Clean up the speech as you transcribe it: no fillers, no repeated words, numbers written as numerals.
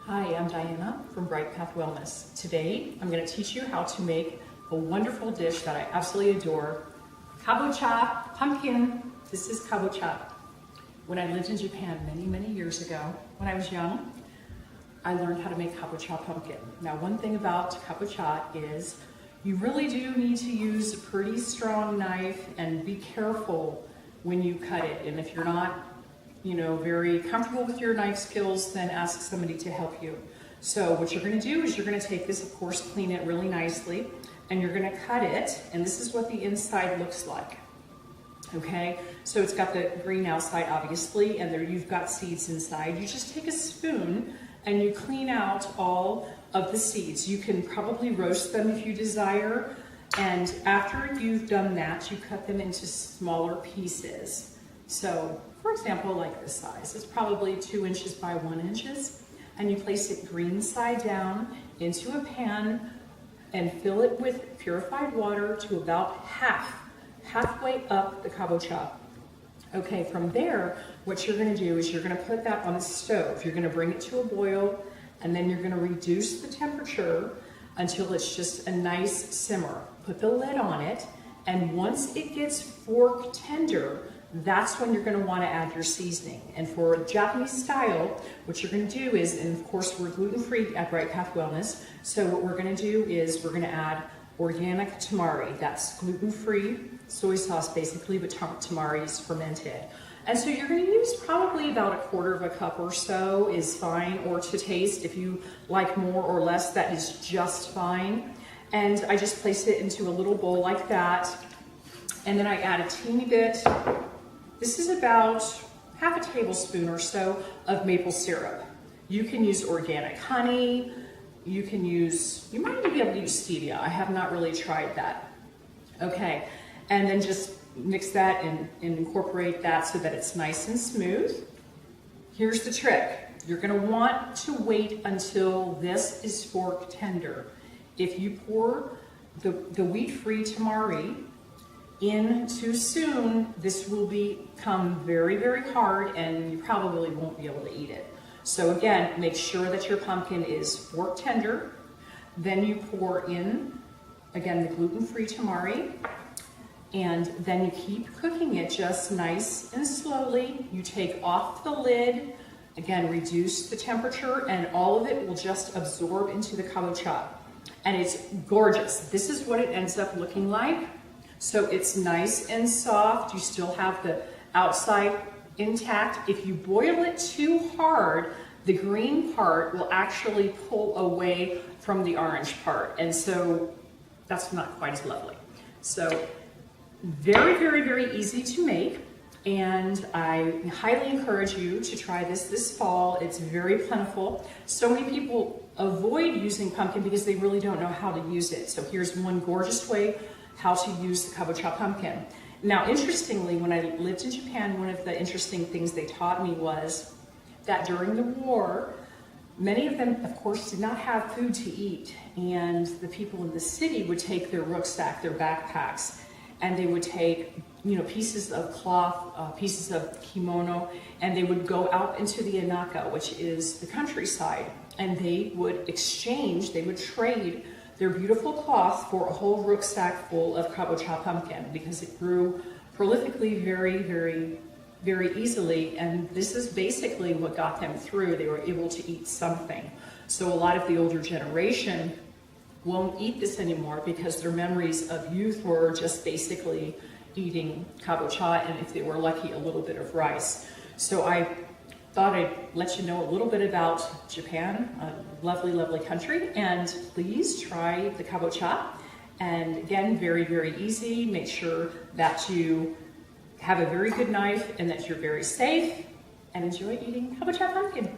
Hi, I'm Diana from Bright Path Wellness. Today, I'm going to teach you how to make a wonderful dish that I absolutely adore. Kabocha pumpkin. This is kabocha. When I lived in Japan many years ago, when I was young, I learned how to make kabocha pumpkin. Now, one thing about kabocha is you really do need to use a pretty strong knife and be careful when you cut it. And if you're not very comfortable with your knife skills, then ask somebody to help you. So what you're going to do is you're going to take this, of course, clean it really nicely, and you're going to cut it, and this is what the inside looks like. Okay, so it's got the green outside, obviously, and there you've got seeds inside. You just take a spoon and you clean out all of the seeds. You can probably roast them if you desire, and after you've done that, you cut them into smaller pieces. So, for example, like this size, it's probably 2 inches by 1 inches, and you place it green side down into a pan and fill it with purified water to about halfway up the kabocha. Okay, from there, what you're going to do is you're going to put that on the stove. You're going to bring it to a boil, and then you're going to reduce the temperature until it's just a nice simmer. Put the lid on it, and once it gets fork tender, that's when you're going to want to add your seasoning. And for Japanese style, what you're going to do is, and of course we're gluten-free at Bright Path Wellness, so what we're going to do is we're going to add organic tamari. That's gluten-free soy sauce basically, but tamari is fermented. And so you're going to use probably about 1/4 cup or so is fine, or to taste. If you like more or less, that is just fine. And I just place it into a little bowl like that. And then I add a teeny bit. This is about 1/2 tablespoon or so of maple syrup. You can use organic honey. You might even be able to use stevia. I have not really tried that. Okay, and then just mix that and incorporate that so that it's nice and smooth. Here's the trick. You're gonna want to wait until this is fork tender. If you pour the wheat-free tamari in too soon, this will become very hard and you probably won't be able to eat it. So again, make sure that your pumpkin is fork tender. Then you pour in, again, the gluten-free tamari, and then you keep cooking it just nice and slowly. You take off the lid, again, reduce the temperature, and all of it will just absorb into the kabocha. And it's gorgeous. This is what it ends up looking like. So it's nice and soft. You still have the outside intact. If you boil it too hard, the green part will actually pull away from the orange part. And so that's not quite as lovely. So very easy to make. And I highly encourage you to try this fall. It's very plentiful. So many people avoid using pumpkin because they really don't know how to use it. So here's one gorgeous way how to use the kabocha pumpkin. Now, interestingly, when I lived in Japan, one of the interesting things they taught me was that during the war, many of them, of course, did not have food to eat. And the people in the city would take their rucksack, their backpacks, and they would take pieces of cloth, pieces of kimono, and they would go out into the inaka, which is the countryside, and they would exchange, they would trade their beautiful cloth for a whole rucksack full of kabocha pumpkin because it grew prolifically very easily, and this is basically what got them through. They were able to eat something. So a lot of the older generation won't eat this anymore because their memories of youth were just basically eating kabocha, and if they were lucky, a little bit of rice. So I thought I'd let you know a little bit about Japan, a lovely country, and please try the kabocha. And again, very easy. Make sure that you have a very good knife and that you're very safe, and enjoy eating kabocha pumpkin.